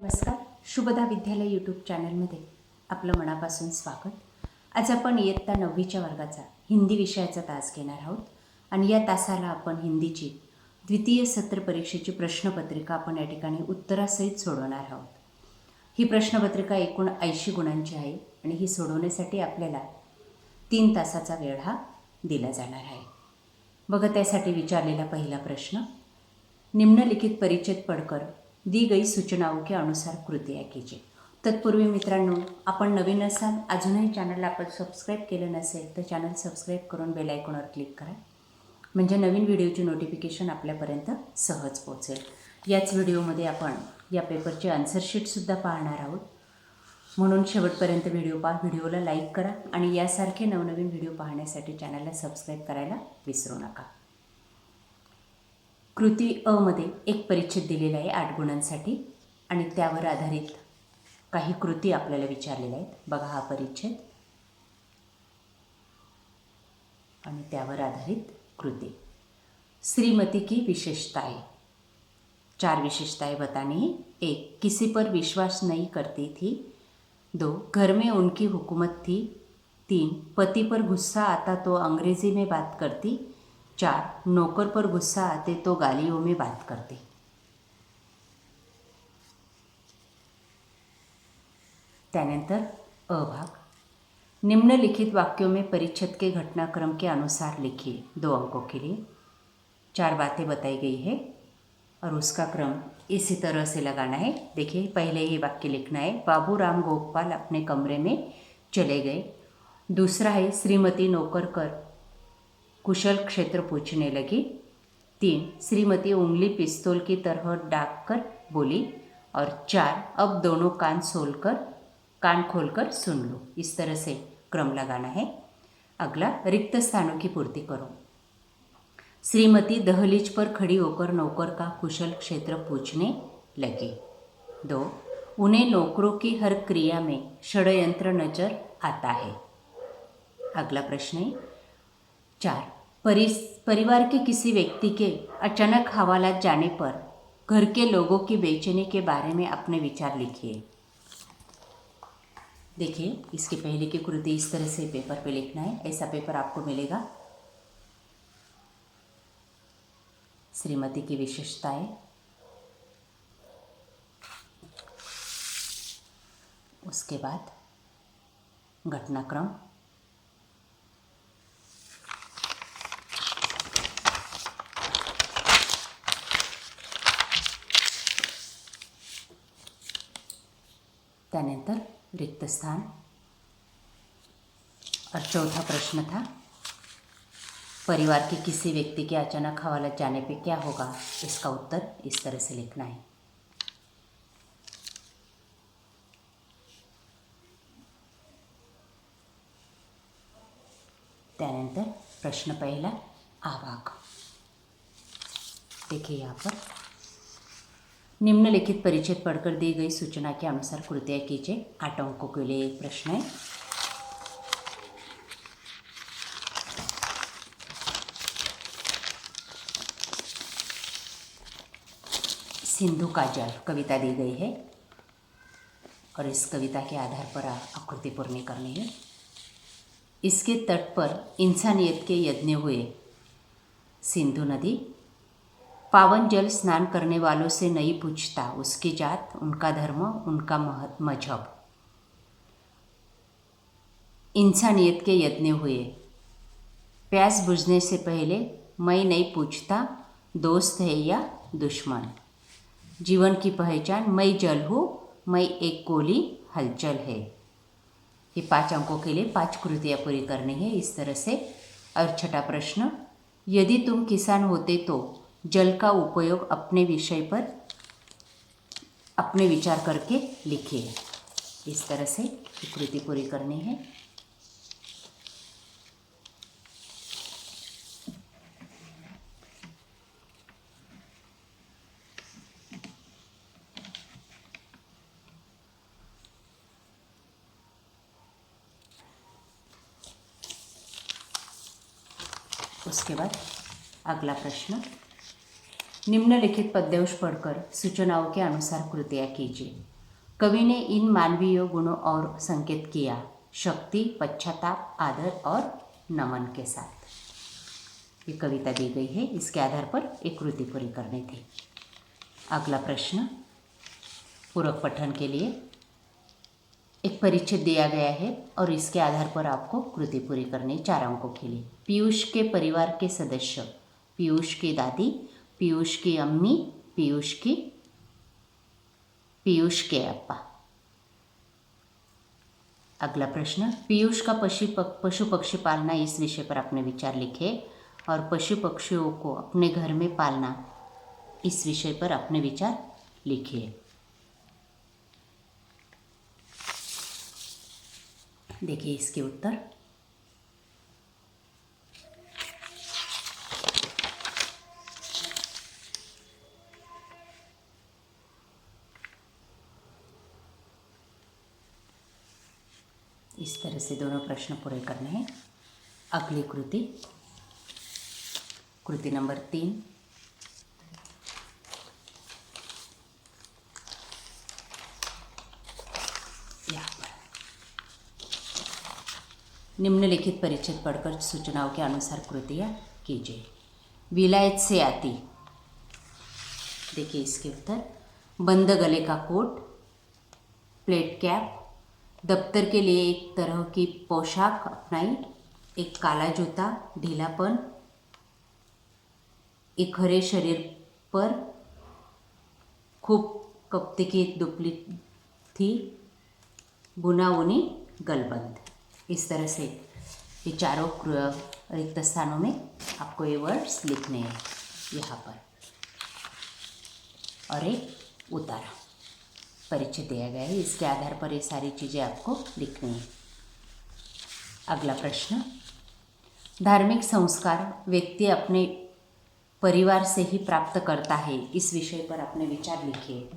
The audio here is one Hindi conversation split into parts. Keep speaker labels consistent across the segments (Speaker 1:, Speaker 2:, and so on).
Speaker 1: नमस्कार. शुभदा विद्यालय यूट्यूब चॅनलमध्ये आपलं मनापासून स्वागत. आज आपण इयत्ता 9वीच्या वर्गाचा हिंदी विषयाचा तास घेणार आहोत आणि या तासाला आपण हिंदीची द्वितीय सत्र परीक्षेची प्रश्नपत्रिका आपण या ठिकाणी उत्तरासहित सोडवणार आहोत. ही प्रश्नपत्रिका एकूण 80 गुणांची आहे आणि ही सोडवण्यासाठी आपल्याला 3 तासाचा वेळ हा दिला जाणार आहे. बघा, त्यासाठी विचारलेला पहिला प्रश्न, निम्नलिखित परिच्छेद पढ़कर दी गई सूचनाओं के अनुसार कृतियाँ कीजिए. तत्पूर्वी मित्रांनो, आपण नवीन असाल, अजूनही चॅनलला आपण सबस्क्राईब केलं नसेल तर चॅनल सबस्क्राईब करून बेल आयकॉनवर क्लिक करा, म्हणजे नवीन व्हिडिओची नोटिफिकेशन आपल्यापर्यंत सहज पोहोचेल. याच व्हिडिओमध्ये आपण या पेपरचे आन्सरशीटसुद्धा पाहणार आहोत, म्हणून शेवटपर्यंत व्हिडिओ पहा. व्हिडिओला लाईक करा आणि यासारखे नवनवीन व्हिडिओ पाहण्यासाठी चॅनलला सबस्क्राईब करायला विसरू नका. कृती अ मध्ये एक परिच्छेद दिलेला आहे 8 गुणांसाठी आणि त्यावर आधारित काही कृती आपल्याला विचारलेल्या आहेत. बघा हा परिच्छेद आणि त्यावर आधारित कृती. श्रीमती की विशेषताएं. 4 विशेषताएं बतानी. 1. किसी पर विश्वास नहीं करती थी. 2. घर में उनकी हुकूमत थी. 3. पति पर गुस्सा आता तो अंग्रेज़ी में बात करती. 4. नौकर पर गुस्सा आते तो गालियों में बात करते. त्यानंतर अ भाग, निम्नलिखित वाक्यों में परिच्छेद के घटनाक्रम के अनुसार लिखिए. 2 अंकों के लिए 4 बातें बताई गई है और उसका क्रम इसी तरह से लगाना है. देखिए, पहले ही वाक्य लिखना है, बाबू राम गोपाल अपने कमरे में चले गए. दूसरा है, श्रीमती नौकर कर कुशल क्षेत्र पूछने लगी. 3. श्रीमती उंगली पिस्तौल की तरह डाक कर बोली. और 4. अब दोनों कान खोलकर सुन लो. इस तरह से क्रम लगाना है. अगला, रिक्त स्थानों की पूर्ति करो. श्रीमती दहलीज पर खड़ी होकर नौकर का कुशल क्षेत्र पूछने लगी. 2. उन्हें नौकरों की हर क्रिया में षड्यंत्र नजर आता है. अगला प्रश्न है 4. परिवार के किसी व्यक्ति के अचानक हवालात जाने पर घर के लोगों की बेचैनी के बारे में अपने विचार लिखिए. देखिए, इसके पहले की कृति इस तरह से पेपर पे लिखना है. ऐसा पेपर आपको मिलेगा. श्रीमती की विशेषताएं, उसके बाद घटनाक्रम, त्यानंतर रिक्त स्थान. और चौथा प्रश्न था, परिवार के किसी व्यक्ति के अचानक हवालात जाने पे क्या होगा. इसका उत्तर इस तरह से लिखना है. त्यानंतर प्रश्न पहला आवाग. देखिए यहाँ पर, निम्नलिखित परिच्छेद पढ़कर दी गई सूचना के अनुसार कृतियाँ कीजिए. 8 अंकों के लिए एक प्रश्न है. सिंधु का जल कविता दी गई है और इस कविता के आधार पर आकृति पूर्ण करनी है. इसके तट पर इंसानियत के यज्ञ हुए. सिंधु नदी पावन जल स्नान करने वालों से नहीं पूछता उसकी जात, उनका धर्म, उनका मजहब. इंसानियत के यज्ञ हुए. प्यास बुझने से पहले मैं नहीं पूछता दोस्त है या दुश्मन. जीवन की पहचान, मैं जल हूँ, मैं एक गोली हलचल है. ये 5 अंकों के लिए 5 कृतियाँ पूरी करनी है इस तरह से. और छठा प्रश्न, यदि तुम किसान होते तो जल का उपयोग अपने विषय पर अपने विचार करके लिखिए. इस तरह से कृति पूरी करनी है. उसके बाद अगला प्रश्न, निम्नलिखित पद्यांश पढ़कर सूचनाओं के अनुसार कृतियाँ कीजिए. कवि ने इन मानवीय गुणों और संकेत किया शक्ति, पश्चाताप, आदर और नमन के साथ। ये कविता दी गई है, इसके आधार पर एक कृति पूरी करनी थी। अगला प्रश्न पूरक पठन के लिए एक परिच्छेद दिया गया है और इसके आधार पर आपको कृति पूरी करनी 4 अंकों के लिए। पीयूष के परिवार के सदस्य, पीयूष की दादी, पीयूष की अम्मी, पीयूष के अप्पा। अगला प्रश्न पीयूष का पशु पक्षी पालना, इस विषय पर अपने विचार लिखे और पशु पक्षियों को अपने घर में पालना, इस विषय पर अपने विचार लिखिए। देखिए इसके उत्तर। इस तरह से दोनों प्रश्न पूरे करने हैं। अगली कृति नंबर 3। यहाँ पर निम्नलिखित परिच्छेद पढ़कर सूचनाओं के अनुसार कृतियाँ कीजिए। विलायत से आती, देखिए इसके उत्तर। बंद गले का कोट, प्लेट कैप, दफ्तर के लिए एक तरह की पोशाक अपनाई, एक काला जूता, ढीलापन, एक हरे शरीर पर खूब कपते की दुपली थी, बुना बुनी गलबंद। इस तरह से ये चारों रिक्त स्थानों में आपको ये वर्ड्स लिखने हैं यहाँ पर, और एक उतारा परिचय दिया गया है, इसके आधार पर ये सारी चीज़ें आपको लिखनी है। अगला प्रश्न धार्मिक संस्कार व्यक्ति अपने परिवार से ही प्राप्त करता है, इस विषय पर अपने विचार लिखिए।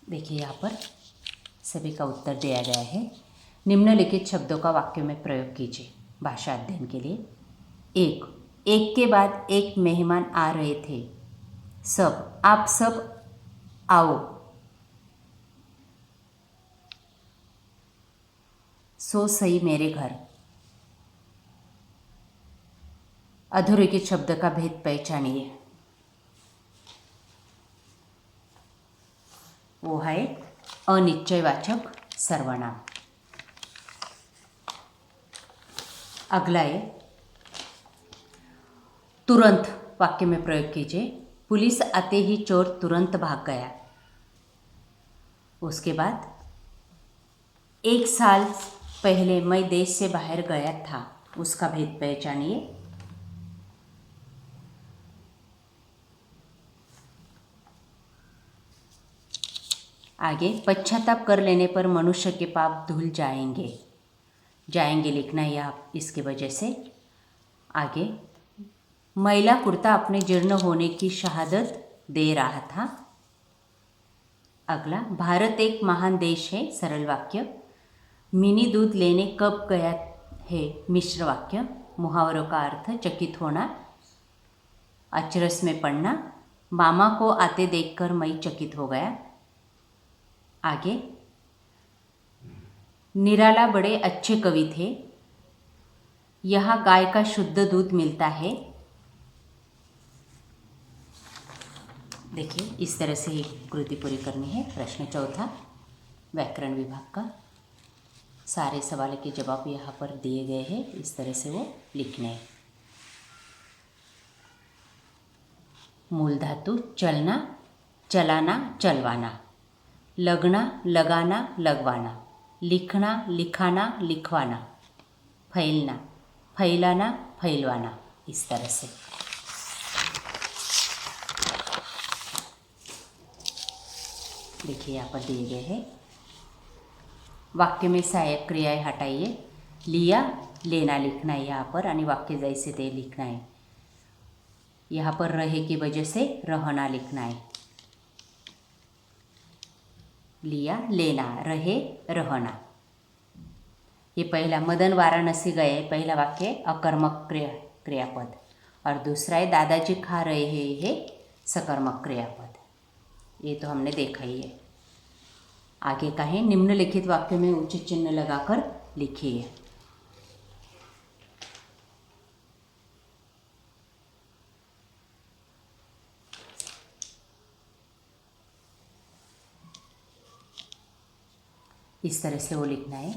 Speaker 1: देखिए यहाँ पर सभी का उत्तर दिया गया है। निम्नलिखित शब्दों का वाक्यों में प्रयोग कीजिए भाषा अध्ययन के लिए। एक के बाद एक मेहमान आ रहे थे। सब, आप सब आओ। सो सही मेरे घर। अधोरेखित शब्द का भेद पहचानिए। वो है अनिश्चयवाचक सर्वनाम। अगला है तुरंत, वाक्य में प्रयोग कीजिए। पुलिस आते ही चोर तुरंत भाग गया। उसके बाद 1 साल पहले मैं देश से बाहर गया था, उसका भेद पहचानिए। आगे पश्चाताप कर लेने पर मनुष्य के पाप धुल जाएंगे। जाएंगे लिखना है आप इसकी वजह से। आगे मैला कुर्ता अपने जीर्ण होने की शहादत दे रहा था। अगला भारत एक महान देश है, सरल वाक्य। मिनी दूध लेने कब गया है, मिश्र वाक्य। मुहावरों का अर्थ चकित होना, अचरज में पड़ना। मामा को आते देखकर मैं चकित हो गया। आगे निराला बड़े अच्छे कवि थे। यहाँ गाय का शुद्ध दूध मिलता है। देखिए इस तरह से ही कृति पूरी करनी है। प्रश्न चौथा व्याकरण विभाग का। सारे सवाल के जवाब यहाँ पर दिए गए हैं, इस तरह से वो लिखने हैं। मूल धातु चलना, चलाना, चलवाना। लगना, लगाना, लगवाना। लिखना, लिखाना, लिखवाना। फैलना, फैलाना, फैलवाना। इस तरह से देखिए यहाँ पर दिए गए हैं। वाक्य में सहायक क्रियाएं हटाइए। लिया, लेना लिखना है यहाँ पर, आणि वाक्य जैसे ते लिखना है। यहाँ पर रहे की वजह से रहना लिखना है। लिया, लेना, रहे, रहना। ये पहला मदन वाराणसी गए, पहला वाक्य अकर्मक क्रियापद। और दूसरा है दादाजी खा रहे हैं, ये सकर्मक क्रियापद, ये तो हमने देखा ही है। आगे का है निम्नलिखित वाक्य में उचित चिन्ह लगाकर लिखिए। इस तरह से वो लिखना है।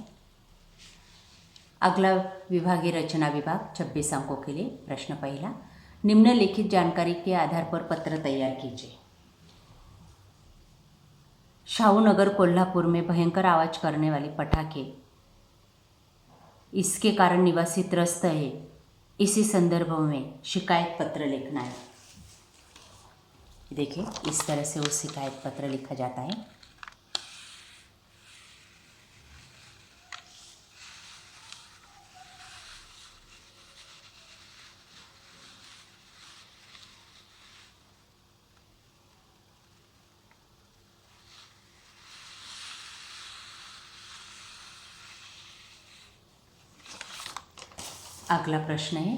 Speaker 1: अगला विभागीय रचना विभाग 26 अंकों के लिए। प्रश्न पहला, निम्नलिखित जानकारी के आधार पर पत्र तैयार कीजिए। शाहूनगर कोल्हापुर में भयंकर आवाज करने वाली पटाखे, इसके कारण निवासी त्रस्त है, इसी संदर्भ में शिकायत पत्र लिखना है। देखिए इस तरह से वो शिकायत पत्र लिखा जाता है। अगला प्रश्न है,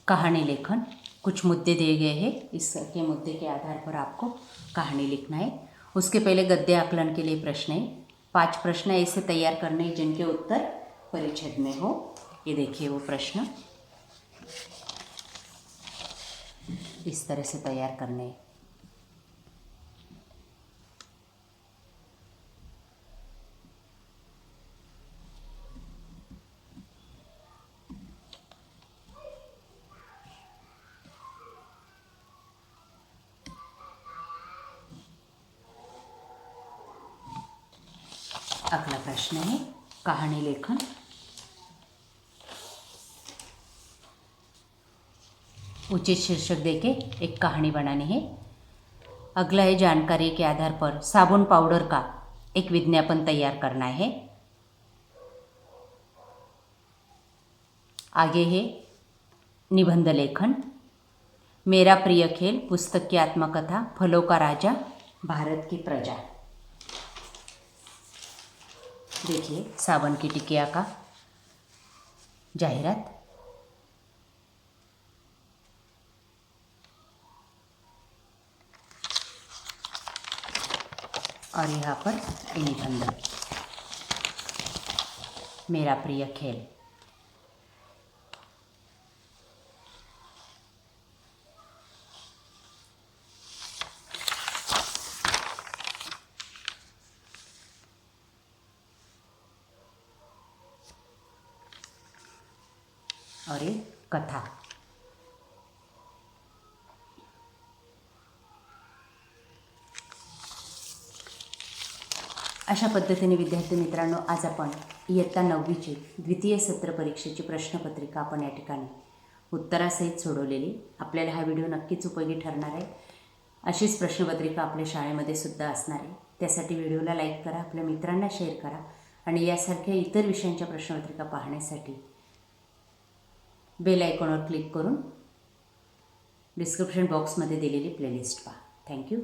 Speaker 1: कहानी लेखन। कुछ मुद्दे दिए गए हैं, इसके मुद्दे के आधार पर आपको कहानी लिखना है। उसके पहले गद्य आकलन के लिए प्रश्न है। 5 प्रश्न ऐसे तैयार करने हैं जिनके उत्तर परिच्छेद में हो। ये देखिए वो प्रश्न इस तरह से तैयार करने हैं। अगला प्रश्न है कहानी लेखन। उचित शीर्षक देके एक कहानी बनानी है। अगला है जानकारी के आधार पर साबुन पाउडर का एक विज्ञापन तैयार करना है। आगे है निबंध लेखन। मेरा प्रिय खेल पुस्तक की आत्मकथा, फलों का राजा, भारत की प्रजा। देखिए साबुन की टिकिया का जाहिरात। और यहाँ पर निबंध मेरा प्रिय खेल। और एक कथा। अशा पद्धतीने विद्यार्थी मित्रांनो, आज आपण इयत्ता 9वीची द्वितीय सत्र परीक्षेची प्रश्नपत्रिका आपण या ठिकाणी उत्तरासहित सोडवलेली। आपल्याला हा व्हिडिओ नक्कीच उपयोगी ठरणार आहे। अशीच प्रश्नपत्रिका आपल्या शाळेमध्ये सुद्धा असणार आहे। त्यासाठी व्हिडिओला लाईक करा, आपल्या मित्रांना शेअर करा आणि यासारख्या इतर विषयांच्या प्रश्नपत्रिका पाहण्यासाठी बेल आयकॉनवर क्लिक करून डिस्क्रिप्शन बॉक्समध्ये दिलेली प्लेलिस्ट पहा। थँक्यू।